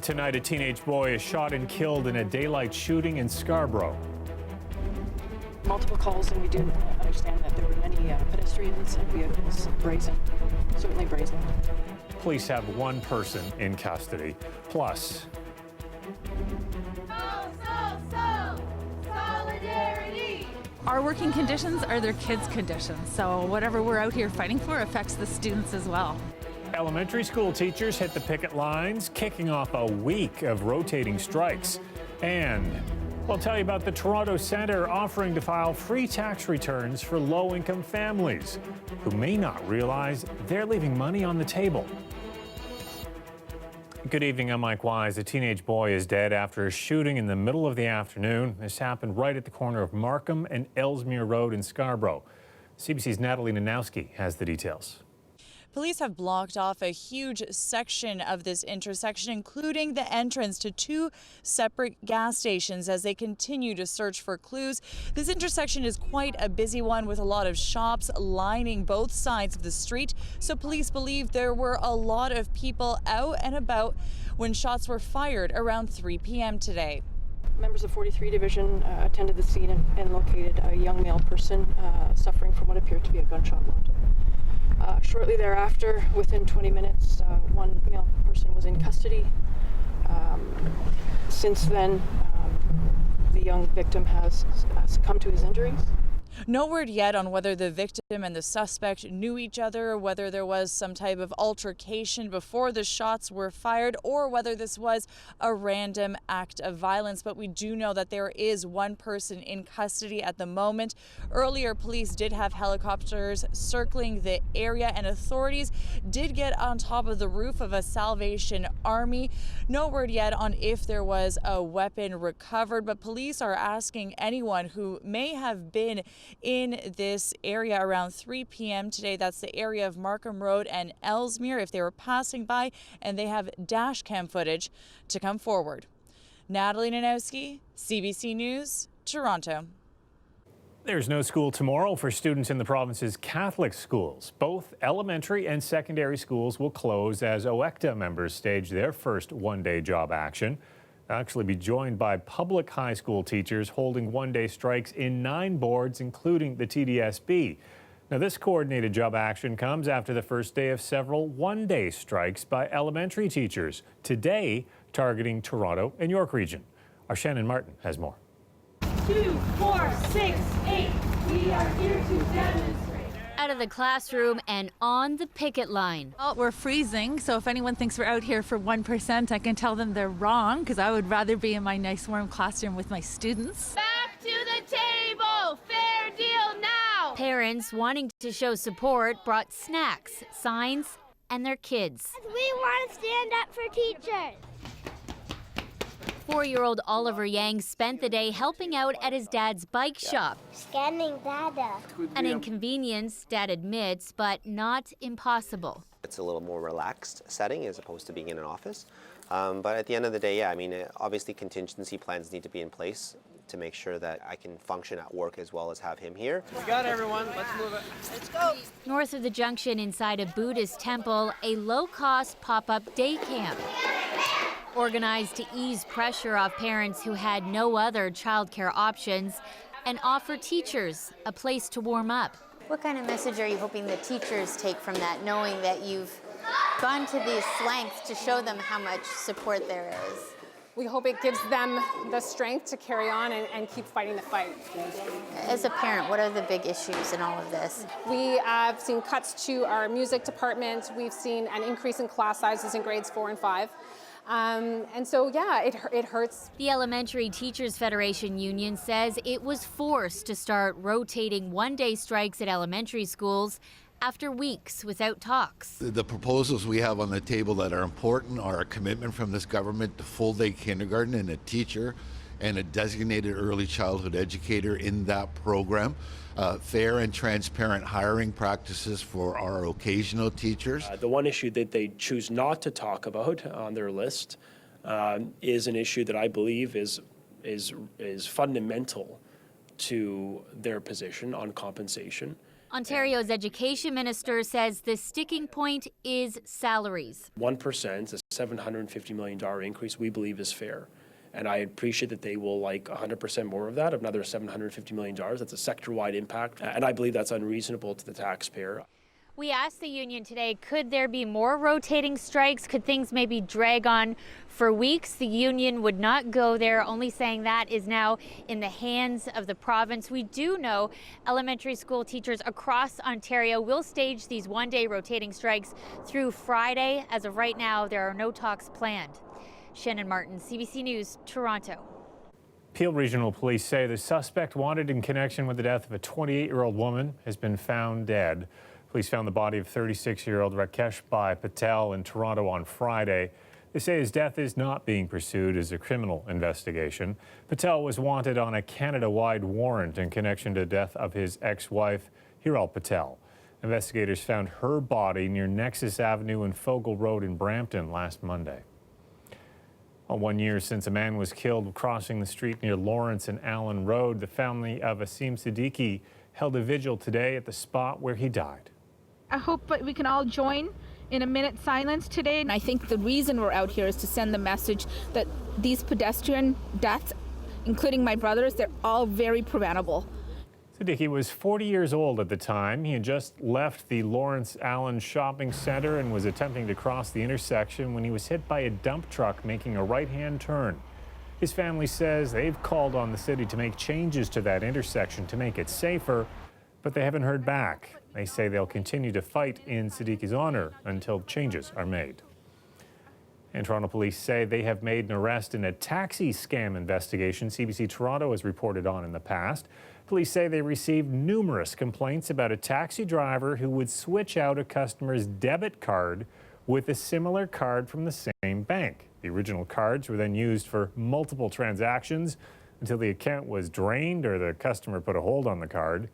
Tonight, a teenage boy is shot and killed in a daylight shooting in Scarborough. Multiple calls, and we do understand that there were many pedestrians and vehicles. Certainly brazen. Police have one person in custody. Plus, solidarity. Our working conditions are their kids' conditions, so whatever we're out here fighting for affects the students as well. elementary school teachers hit the picket lines, kicking off a week of rotating strikes. And we'll tell you about the Toronto Centre offering to file free tax returns for low-income families who may not realize they're leaving money on the table. Good evening, I'm Mike Wise. A teenage boy is dead after a shooting in the middle of the afternoon. This happened right at the corner of Markham and Ellesmere Road in Scarborough. CBC's Natalie Nanowski has the details. Police have blocked off a huge section of this intersection, including the entrance to two separate gas stations, as they continue to search for clues. This intersection is quite a busy one with a lot of shops lining both sides of the street. So police believe there were a lot of people out and about when shots were fired around 3 p.m. today. Members of 43 Division attended the scene and located a young male person suffering from what appeared to be a gunshot wound. Shortly thereafter, within 20 minutes, one male person was in custody. Since then, the young victim has succumbed to his injuries. No word yet on whether the victim and the suspect knew each other, whether there was some type of altercation before the shots were fired, or whether this was a random act of violence. But we do know that there is one person in custody at the moment. Earlier, police did have helicopters circling the area, and authorities did get on top of the roof of a Salvation Army. No word yet on if there was a weapon recovered, but police are asking anyone who may have been in this area around 3 p.m. today, that's the area of Markham Road and Ellesmere, if they were passing by and they have dash cam footage, to come forward. Natalie Nanowski, CBC News, Toronto. There's no school tomorrow for students in the province's Catholic schools. Both elementary and secondary schools will close as OECTA members stage their first one-day job action. They'll actually be joined by public high school teachers holding one-day strikes in 9 boards, including the TDSB. Now, this coordinated job action comes after the first day of several one-day strikes by elementary teachers, today targeting Toronto and York Region. Our Shannon Martin has more. 2, 4, 6, 8. We are here to demonstrate. Out of the classroom and on the picket line. Well, we're freezing, so if anyone thinks we're out here for 1%, I can tell them they're wrong, because I would rather be in my nice warm classroom with my students. Back to the table. Fair deal now. Parents wanting to show support brought snacks, signs, and their kids. We want to stand up for teachers. 4-year-old Oliver Yang spent the day helping out at his dad's bike shop. Scanning data. An inconvenience, Dad admits, but not impossible. It's a little more relaxed setting as opposed to being in an office. But at the end of the day, yeah, I mean, obviously contingency plans need to be in place to make sure that I can function at work as well as have him here. We got it, everyone. Let's move it. Let's go. North of the junction inside a Buddhist temple, a low-cost pop-up day camp. Organized to ease pressure off parents who had no other childcare options and offer teachers a place to warm up. What kind of message are you hoping the teachers take from that, knowing that you've gone to this length to show them how much support there is? We hope it gives them the strength to carry on and keep fighting the fight. As a parent, what are the big issues in all of this? We have seen cuts to our music department. We've seen an increase in class sizes in grades 4 and 5. And so, yeah, it hurts. The Elementary Teachers Federation Union says it was forced to start rotating one-day strikes at elementary schools after weeks without talks. The proposals we have on the table that are important are a commitment from this government to full-day kindergarten and a teacher and a designated early childhood educator in that program. Fair and transparent hiring practices for our occasional teachers. The one issue that they choose not to talk about on their list is an issue that I believe is fundamental to their position on compensation, Ontario's education minister says the sticking point is salaries. 1%, a $750 million increase, we believe is fair. And I appreciate that they will like 100% more of that, another $750 million. That's a sector-wide impact. And I believe that's unreasonable to the taxpayer. We asked the union today, could there be more rotating strikes? Could things maybe drag on for weeks? The union would not go there, only saying that is now in the hands of the province. We do know elementary school teachers across Ontario will stage these one-day rotating strikes through Friday. As of right now, there are no talks planned. Shannon Martin, CBC News, Toronto. Peel Regional Police say the suspect wanted in connection with the death of a 28-year-old woman has been found dead. Police found the body of 36-year-old Rakesh Bhai Patel in Toronto on Friday. They say his death is not being pursued as a criminal investigation. Patel was wanted on a Canada-wide warrant in connection to the death of his ex-wife, Hiral Patel. Investigators found her body near Nexus Avenue and Fogle Road in Brampton last Monday. 1 year since a man was killed crossing the street near Lawrence and Allen Road, the family of Asim Siddiqui held a vigil today at the spot where he died. I hope we can all join in a minute's silence today. And I think the reason we're out here is to send the message that these pedestrian deaths, including my brother's, they're all very preventable. Siddiqui was 40 years old at the time. He had just left the Lawrence Allen Shopping Center and was attempting to cross the intersection when he was hit by a dump truck making a right-hand turn. His family says they've called on the city to make changes to that intersection to make it safer, but they haven't heard back. They say they'll continue to fight in Siddiqui's honor until changes are made. And Toronto police say they have made an arrest in a taxi scam investigation CBC Toronto has reported on in the past. Police say they received numerous complaints about a taxi driver who would switch out a customer's debit card with a similar card from the same bank. The original cards were then used for multiple transactions until the account was drained or the customer put a hold on the card.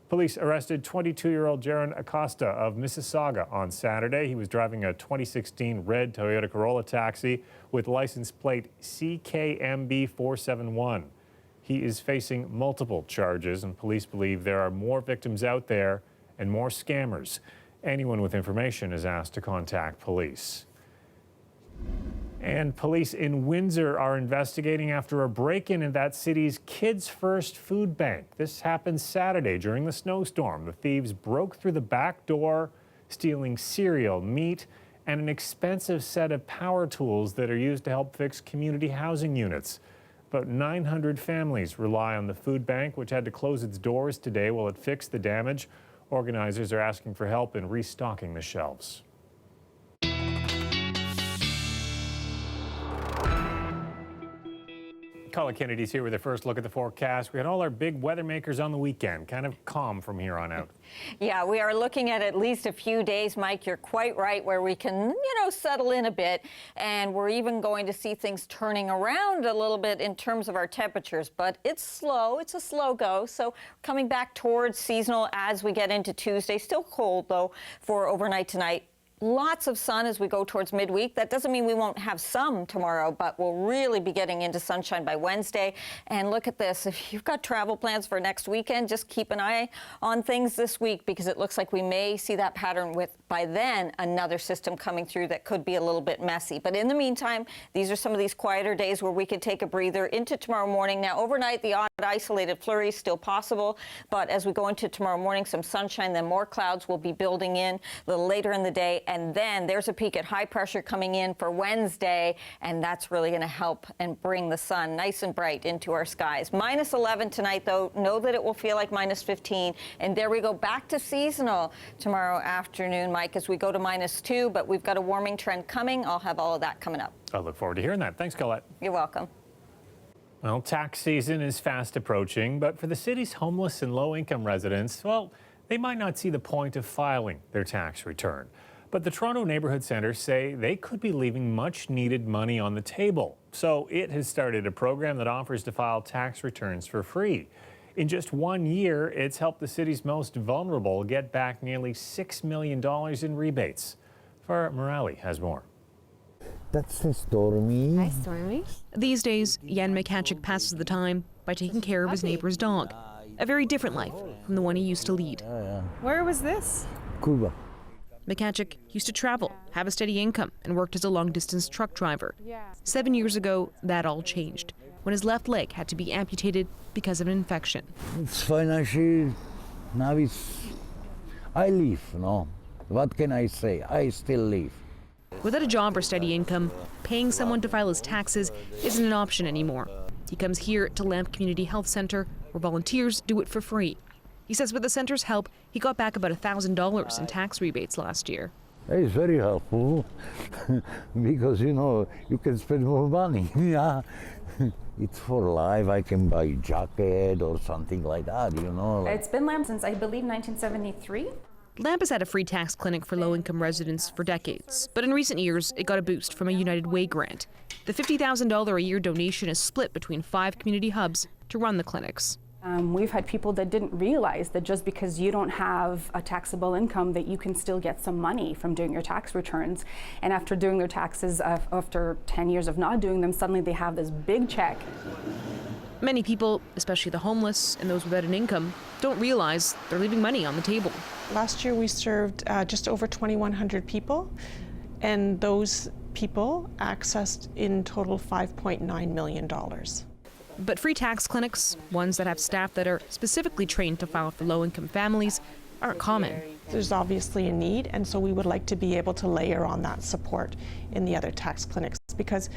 Police arrested 22-year-old Jaron Acosta of Mississauga on Saturday. He was driving a 2016 red Toyota Corolla taxi with license plate CKMB 471. He is facing multiple charges, and police believe there are more victims out there and more scammers. Anyone with information is asked to contact police. And police in Windsor are investigating after a break-in in that city's Kids First food bank. This happened Saturday during the snowstorm. The thieves broke through the back door, stealing cereal, meat, and an expensive set of power tools that are used to help fix community housing units. About 900 families rely on the food bank, which had to close its doors today while it fixed the damage. Organizers are asking for help in restocking the shelves. Colin Kennedy's here with a first look at the forecast. We had all our big weather makers on the weekend, kind of calm from here on out. Yeah, we are looking at least a few days, Mike. You're quite right, where we can, settle in a bit. And we're even going to see things turning around a little bit in terms of our temperatures. But it's slow. It's a slow go. So coming back towards seasonal as we get into Tuesday. Still cold, though, for overnight tonight. Lots of sun as we go towards midweek. That doesn't mean we won't have some tomorrow, but we'll really be getting into sunshine by Wednesday. And look at this. If you've got travel plans for next weekend, just keep an eye on things this week, because it looks like we may see that pattern with, by then, another system coming through that could be a little bit messy. But in the meantime, these are some of these quieter days where we can take a breather into tomorrow morning. Now, overnight, the odd isolated flurries still possible, but as we go into tomorrow morning, some sunshine, then more clouds will be building in a little later in the day. And then there's a peak at high pressure coming in for Wednesday, and that's really going to help and bring the sun nice and bright into our skies. Minus 11 tonight, though. Know that it will feel like minus 15. And there we go back to seasonal tomorrow afternoon, Mike, as we go to minus 2. But we've got a warming trend coming. I'll have all of that coming up. I look forward to hearing that. Thanks, Colette. You're welcome. Well, tax season is fast approaching, but for the city's homeless and low-income residents, well, they might not see the point of filing their tax return. But the Toronto Neighbourhood Centre say they could be leaving much-needed money on the table. So it has started a program that offers to file tax returns for free. In just 1 year, it's helped the city's most vulnerable get back nearly $6 million in rebates. Farah Morali has more. That's Stormy. Hi, Stormy. These days, Jan McCatchick passes the time by taking care of his neighbour's dog. a very different life from the one he used to lead. Where was this? Cuba. McCatchick used to travel, have a steady income, and worked as a long-distance truck driver. 7 years ago, that all changed when his left leg had to be amputated because of an infection. It's financial. Now I live, no. What can I say? I still live. Without a job or steady income, paying someone to file his taxes isn't an option anymore. He comes here to Lamp Community Health Centre, where volunteers do it for free. He says with the centre's help, he got back about $1,000 in tax rebates last year. It's very helpful because, you can spend more money. Yeah. It's for life. I can buy a jacket or something like that, It's been Lamp since, I believe, 1973. Lamp has had a free tax clinic for low-income residents for decades, but in recent years, it got a boost from a United Way grant. The $50,000 a year donation is split between 5 community hubs to run the clinics. We've had people that didn't realize that just because you don't have a taxable income that you can still get some money from doing your tax returns. And after doing their taxes, after 10 years of not doing them, suddenly they have this big check. Many people, especially the homeless and those without an income, don't realize they're leaving money on the table. Last year we served just over 2,100 people, and those people accessed in total $5.9 million. But free tax clinics, ones that have staff that are specifically trained to file for low-income families, aren't common. There's obviously a need, and so we would like to be able to layer on that support in the other tax clinics, because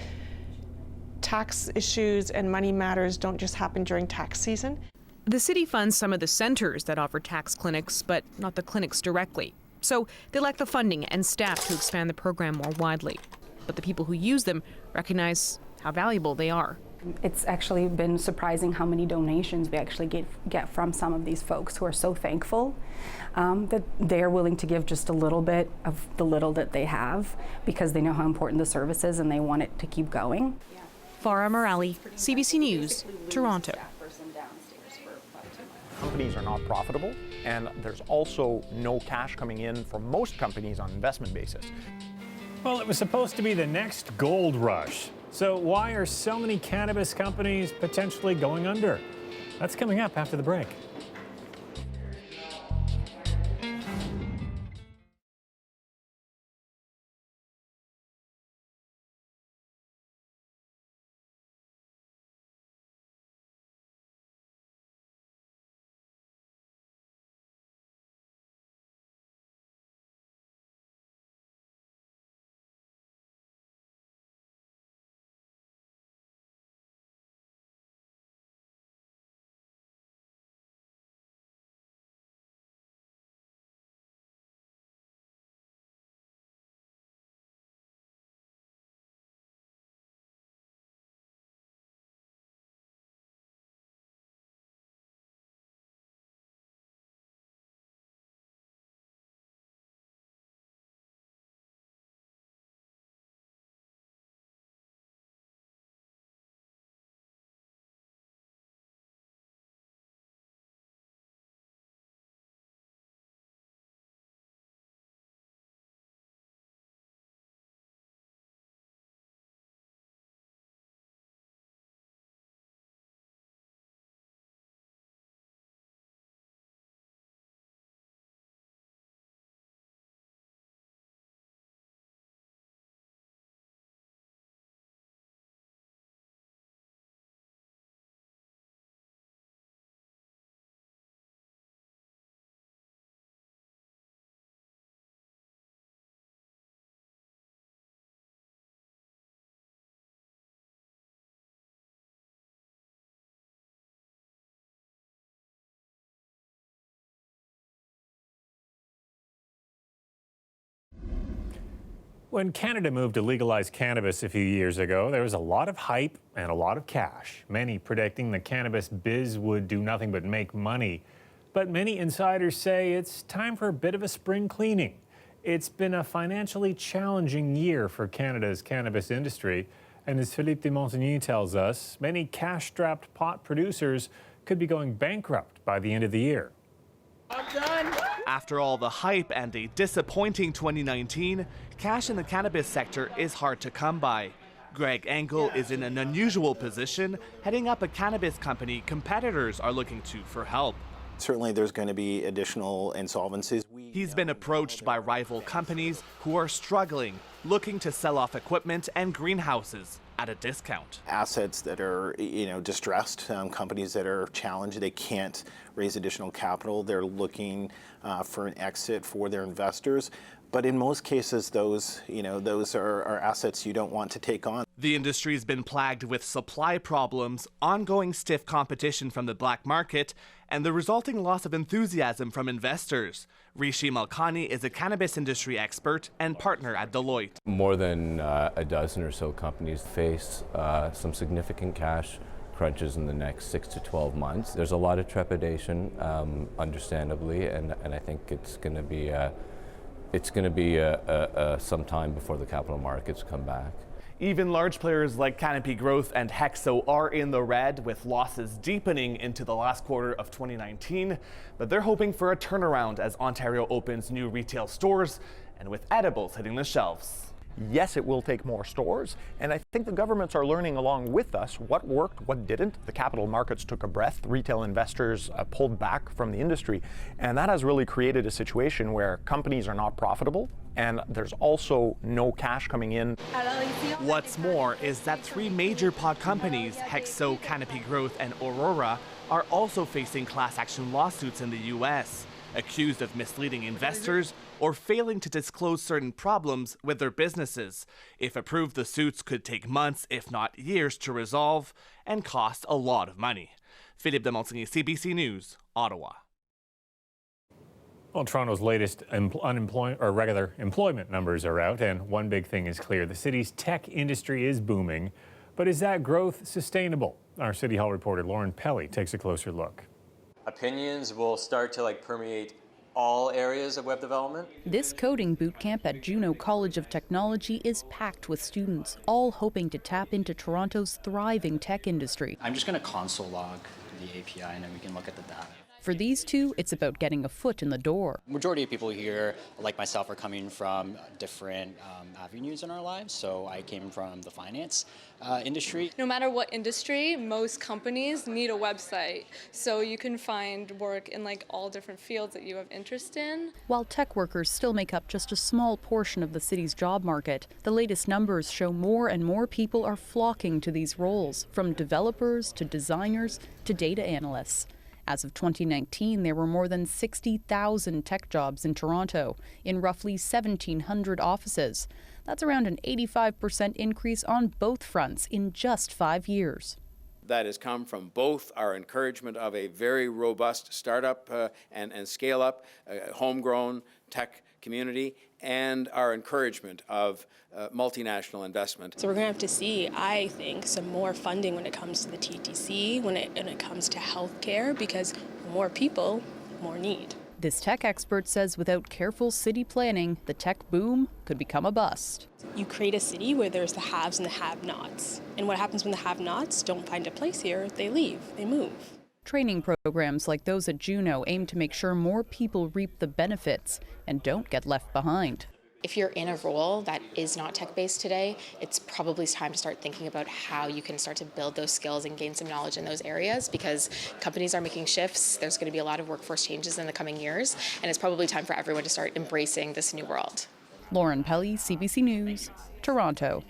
tax issues and money matters don't just happen during tax season. The city funds some of the centers that offer tax clinics, but not the clinics directly. So they lack the funding and staff to expand the program more widely. But the people who use them recognize how valuable they are. It's actually been surprising how many donations we actually get from some of these folks who are so thankful that they're willing to give just a little bit of the little that they have because they know how important the service is and they want it to keep going. Farah Morali, CBC News, Toronto. Companies are not profitable, and there's also no cash coming in for most companies on an investment basis. Well, it was supposed to be the next gold rush. So why are so many cannabis companies potentially going under? That's coming up after the break. When Canada moved to legalize cannabis a few years ago, there was a lot of hype and a lot of cash. Many predicting the cannabis biz would do nothing but make money. But many insiders say it's time for a bit of a spring cleaning. It's been a financially challenging year for Canada's cannabis industry. And as Philippe de Montigny tells us, many cash-strapped pot producers could be going bankrupt by the end of the year. I'm done. After all the hype and a disappointing 2019, cash in the cannabis sector is hard to come by. Greg Engel is in an unusual position, heading up a cannabis company competitors are looking to for help. Certainly there's going to be additional insolvencies. He's been approached by rival companies who are struggling, looking to sell off equipment and greenhouses at a discount. Assets that are, distressed, companies that are challenged, they can't raise additional capital. They're looking for an exit for their investors. But in most cases, those are assets you don't want to take on. The industry's been plagued with supply problems, ongoing stiff competition from the black market, and the resulting loss of enthusiasm from investors. Rishi Malkani is a cannabis industry expert and partner at Deloitte. More than a dozen or so companies face some significant cash crunches in the next 6 to 12 months. There's a lot of trepidation, understandably, and I think it's going to be some time before the capital markets come back. Even large players like Canopy Growth and Hexo are in the red, with losses deepening into the last quarter of 2019. But they're hoping for a turnaround as Ontario opens new retail stores and with edibles hitting the shelves. Yes, it will take more stores, and I think the governments are learning along with us what worked, what didn't. The capital markets took a breath, retail investors pulled back from the industry, and that has really created a situation where companies are not profitable, and there's also no cash coming in. What's more is that 3 major pod companies, Hexo, Canopy Growth, and Aurora, are also facing class action lawsuits in the U.S., accused of misleading investors or failing to disclose certain problems with their businesses. If approved, the suits could take months, if not years, to resolve and cost a lot of money. Philippe de Montigny, CBC News, Ottawa. Well, Toronto's latest regular employment numbers are out, and one big thing is clear. The city's tech industry is booming, but is that growth sustainable? Our City Hall reporter Lauren Pelly takes a closer look. Opinions will start to permeate all areas of web development. This coding boot camp at Juno College of Technology is packed with students, all hoping to tap into Toronto's thriving tech industry. I'm just going to console log the API and then we can look at the data. For these two, it's about getting a foot in the door. Majority of people here, like myself, are coming from different avenues in our lives. So I came from the finance industry. No matter what industry, most companies need a website. So you can find work in all different fields that you have interest in. While tech workers still make up just a small portion of the city's job market, the latest numbers show more and more people are flocking to these roles, from developers to designers to data analysts. As of 2019, there were more than 60,000 tech jobs in Toronto, in roughly 1,700 offices. That's around an 85% increase on both fronts in just 5 years. That has come from both our encouragement of a very robust startup and scale-up, homegrown tech community, and our encouragement of multinational investment. So we're going to have to see, I think, some more funding when it comes to the TTC, when it comes to healthcare, because more people, more need. This tech expert says without careful city planning, the tech boom could become a bust. You create a city where there's the haves and the have-nots. And what happens when the have-nots don't find a place here? They leave, they move. Training programs like those at Juno aim to make sure more people reap the benefits and don't get left behind. If you're in a role that is not tech-based today, it's probably time to start thinking about how you can start to build those skills and gain some knowledge in those areas, because companies are making shifts. There's going to be a lot of workforce changes in the coming years, and it's probably time for everyone to start embracing this new world. Lauren Pelly, CBC News, Toronto.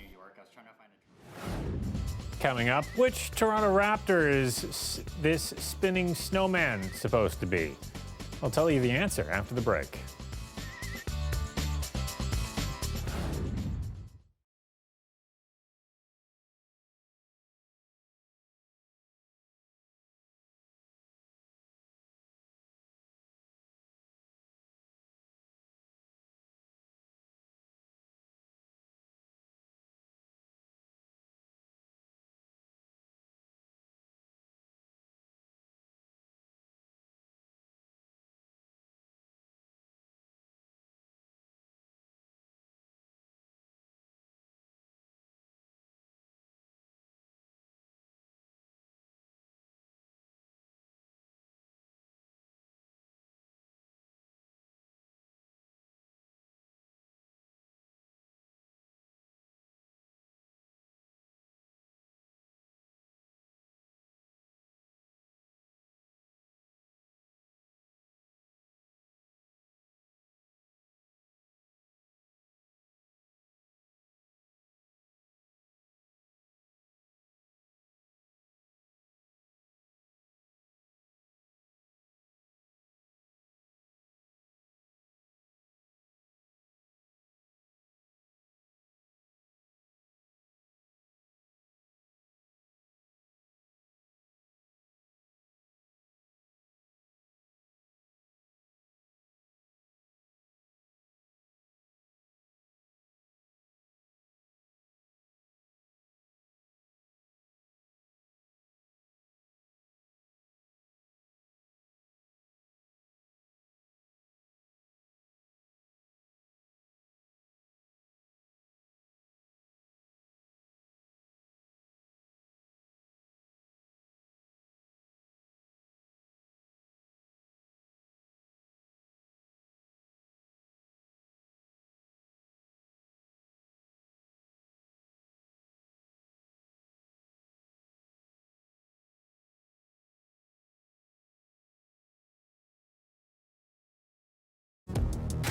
Coming up, which Toronto Raptor is this spinning snowman supposed to be? I'll tell you the answer after the break.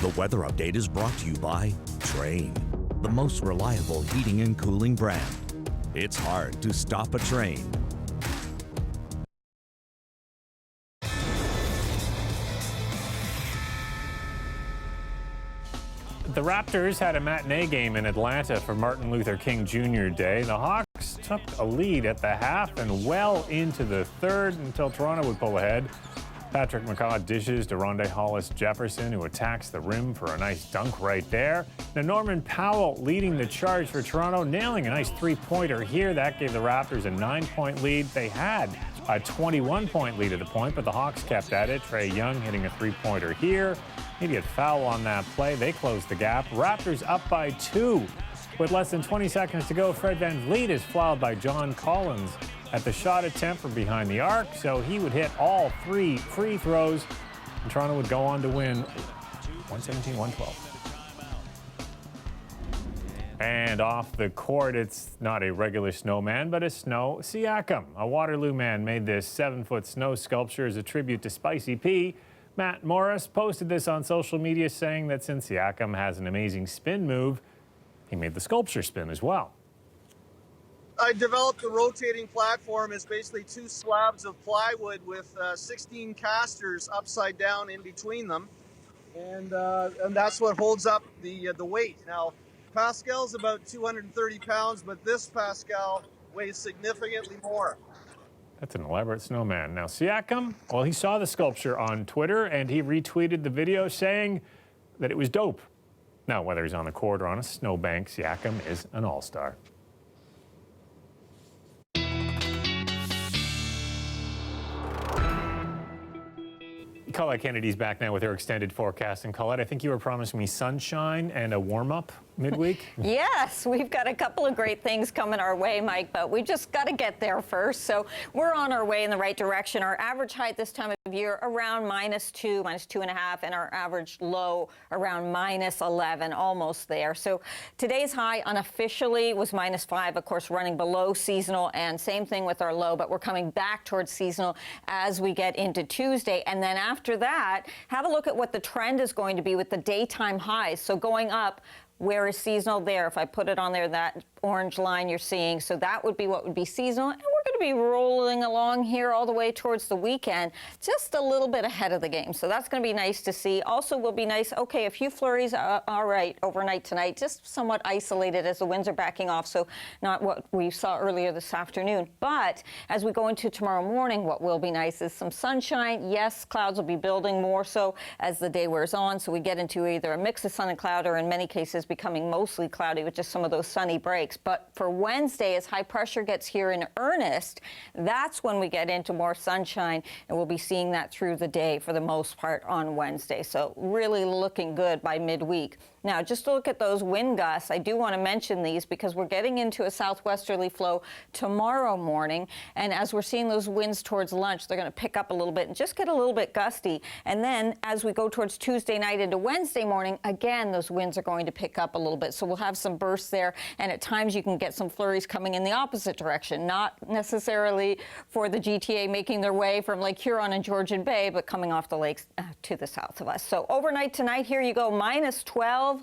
The weather update is brought to you by Train, the most reliable heating and cooling brand. It's hard to stop a train. The Raptors had a matinee game in Atlanta for Martin Luther King Jr. Day. The Hawks took a lead at the half and well into the third until Toronto would pull ahead. Patrick McCaw dishes to Rondae Hollis-Jefferson, who attacks the rim for a nice dunk right there. Now Norman Powell leading the charge for Toronto, nailing a nice three-pointer here. That gave the Raptors a 9-point lead. They had a 21-point lead at the point, but the Hawks kept at it. Trae Young hitting a three-pointer here. Immediate foul on that play. They closed the gap. Raptors up by 2. With less than 20 seconds to go, Fred VanVleet is fouled by John Collins at the shot attempt from behind the arc, so he would hit all 3 free throws, and Toronto would go on to win 117-112. And off the court, it's not a regular snowman, but a snow Siakam. A Waterloo man made this 7-foot snow sculpture as a tribute to Spicy P. Matt Morris posted this on social media, saying that since Siakam has an amazing spin move, he made the sculpture spin as well. I developed a rotating platform. It's basically 2 slabs of plywood with 16 casters upside down in between them, and that's what holds up the weight. Now, Pascal's about 230 pounds, but this Pascal weighs significantly more. That's an elaborate snowman. Now, Siakam, well, he saw the sculpture on Twitter, and he retweeted the video saying that it was dope. Now, whether he's on the court or on a snowbank, Siakam is an all-star. Colette Kennedy's back now with her extended forecast. And Colette, I think you were promising me sunshine and a warm-up midweek. Yes, we've got a couple of great things coming our way, Mike, but we just got to get there first. So we're on our way in the right direction. Our average height this time of year around -2, -2.5, and our average low around -11, almost there. So today's high unofficially was -5, of course, running below seasonal, and same thing with our low, but we're coming back towards seasonal as we get into Tuesday. And then after that, have a look at what the trend is going to be with the daytime highs. So going up, where is seasonal there? If I put it on there, that orange line you're seeing, so that would be what would be seasonal. And we're going to be rolling along here all the way towards the weekend, just a little bit ahead of the game. So that's going to be nice to see. Also will be nice, okay, a few flurries, all right, overnight tonight, just somewhat isolated as the winds are backing off, so not what we saw earlier this afternoon. But as we go into tomorrow morning, what will be nice is some sunshine. Yes, clouds will be building more so as the day wears on, so we get into either a mix of sun and cloud, or in many cases becoming mostly cloudy with just some of those sunny breaks. But for Wednesday, as high pressure gets here in earnest, that's when we get into more sunshine, and we'll be seeing that through the day for the most part on Wednesday. So really looking good by midweek. Now, just to look at those wind gusts, I do want to mention these because we're getting into a southwesterly flow tomorrow morning. And as we're seeing those winds towards lunch, they're going to pick up a little bit and just get a little bit gusty. And then as we go towards Tuesday night into Wednesday morning, again, those winds are going to pick up a little bit. So we'll have some bursts there. And at times you can get some flurries coming in the opposite direction, not necessarily for the GTA making their way from Lake Huron and Georgian Bay, but coming off the lakes to the south of us. So overnight tonight, here you go, -12.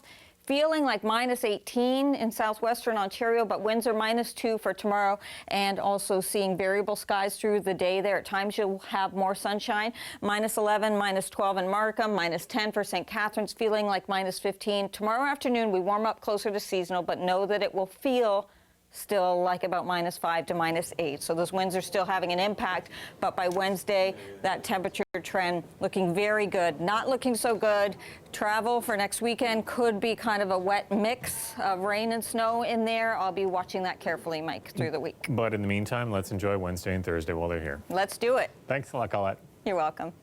Feeling like -18 in southwestern Ontario, but winds are -2 for tomorrow, and also seeing variable skies through the day there. At times you'll have more sunshine. -11, -12 in Markham, -10 for St. Catharines, feeling like -15. Tomorrow afternoon we warm up closer to seasonal, but know that it will feel still like about -5 to -8. So those winds are still having an impact, but by Wednesday, that temperature trend looking very good. Not looking so good. Travel for next weekend could be kind of a wet mix of rain and snow in there. I'll be watching that carefully, Mike, through the week. But in the meantime, let's enjoy Wednesday and Thursday while they're here. Let's do it. Thanks a lot, Colette. You're welcome.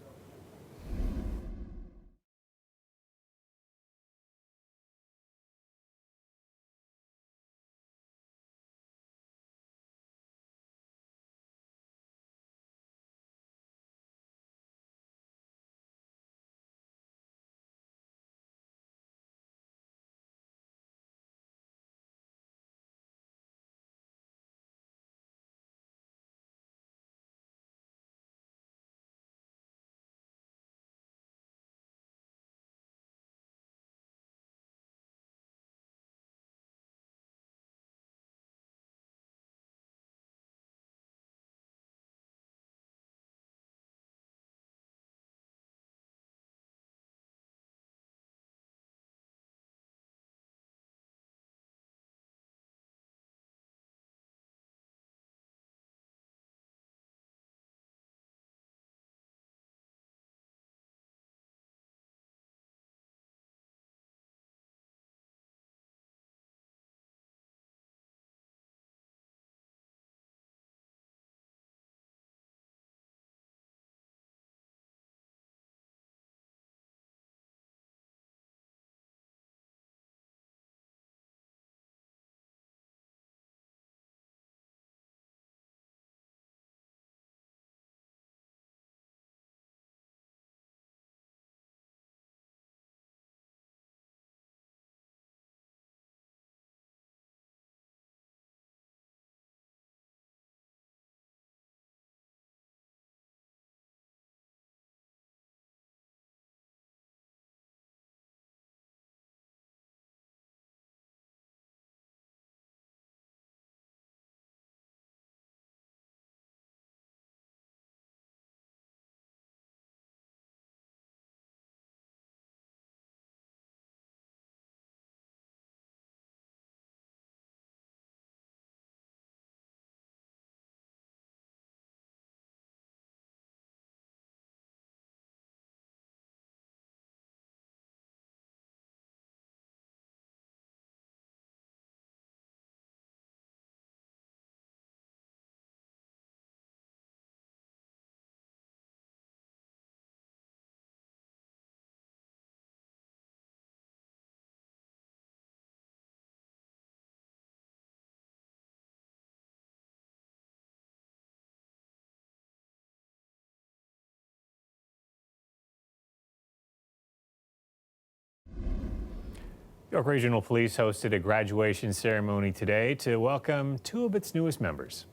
York Regional Police hosted a graduation ceremony today to welcome two of its newest members.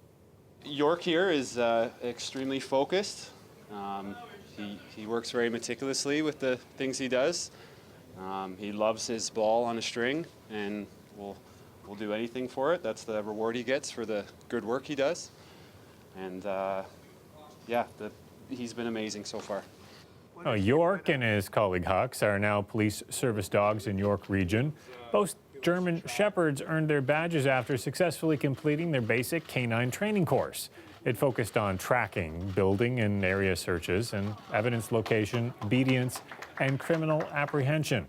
York here is extremely focused. He works very meticulously with the things he does. He loves his ball on a string, and we'll do anything for it. That's the reward he gets for the good work he does. And he's been amazing so far. York and his colleague Hux are now police service dogs in York Region. Both German Shepherds earned their badges after successfully completing their basic canine training course. It focused on tracking, building and area searches, and evidence location, obedience, and criminal apprehension.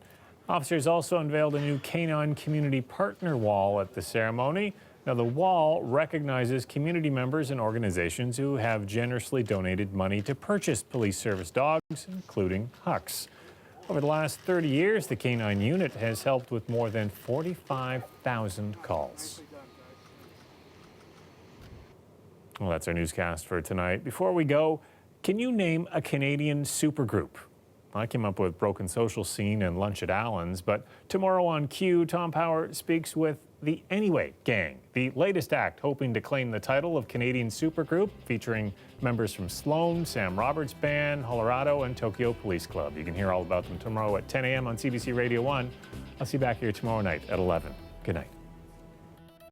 Officers also unveiled a new canine community partner wall at the ceremony. Now, the wall recognizes community members and organizations who have generously donated money to purchase police service dogs, including Hux. Over the last 30 years, the canine unit has helped with more than 45,000 calls. Well, that's our newscast for tonight. Before we go, can you name a Canadian supergroup? I came up with Broken Social Scene and Lunch at Allen's, but tomorrow on Q, Tom Power speaks with the Anyway Gang, the latest act hoping to claim the title of Canadian supergroup, featuring members from Sloan, Sam Roberts Band, Colorado, and Tokyo Police Club. You can hear all about them tomorrow at 10 a.m. on CBC Radio 1. I'll see you back here tomorrow night at 11. Good night.